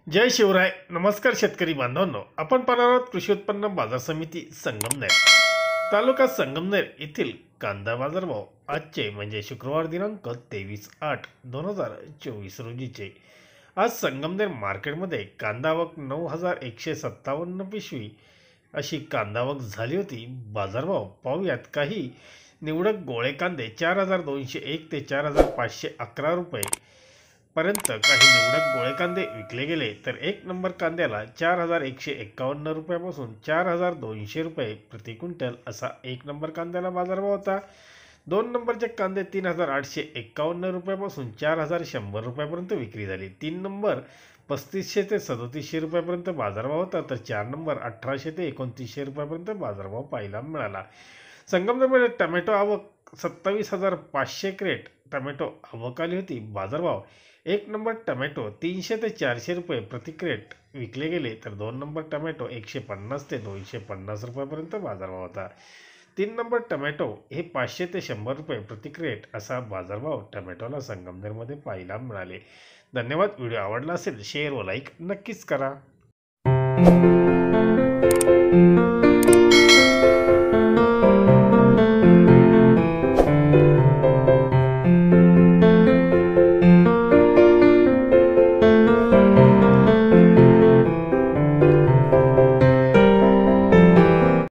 जय शिवराय. नमस्कार शेतकरी बांधवांनो, आपण पाहणार आहोत कृषी उत्पन्न बाजार समिती संगमनेर तालुका संगमनेर येथील कांदा बाजारभाव आजचे म्हणजे शुक्रवार दिनांक 23/8/2024 रोजीचे. आज संगमनेर मार्केटमध्ये कांदा आवक 9,157 पिशवी अशी कांदा आवक झाली होती. बाजारभाव पाहूयात. काही निवडक गोळे कांदे 4,201 ते 4,511 रुपये पर्यंत काही निवडक गोळे कांदे विकले गेले, तर एक नंबर कांद्याला 4,151 रुपयापासून 4,200 रुपये प्रति क्विंटल असा एक नंबर कांद्याला बाजारभाव होता. दोन नंबरचे कांदे 3,851 रुपयापासून 4,100 रुपयापर्यंत विक्री झाली. तीन नंबर 3,500 ते 3,700 रुपयापर्यंत बाजारभाव होता, तर चार नंबर 1,800 ते 2,900 रुपयापर्यंत बाजारभाव पाहायला मिळाला. संगमनेरमध्ये टमॅटो आवक 27,500 क्रेट टमॅटो आवक आली होती. बाजारभाव एक नंबर टमॅटो 300 ते 400 रुपये प्रति क्रेट विकले गेले, तर दोन नंबर टमॅटो 150 ते 250 रुपयापर्यंत बाजारभाव होता. तीन नंबर टमॅटो हे 500 ते 100 रुपये प्रति क्रेट असा बाजारभाव टमॅटोला संगमनेरमध्ये पाहायला मिळाले. धन्यवाद. व्हिडिओ आवडला असेल शेअर व लाईक नक्कीच करा.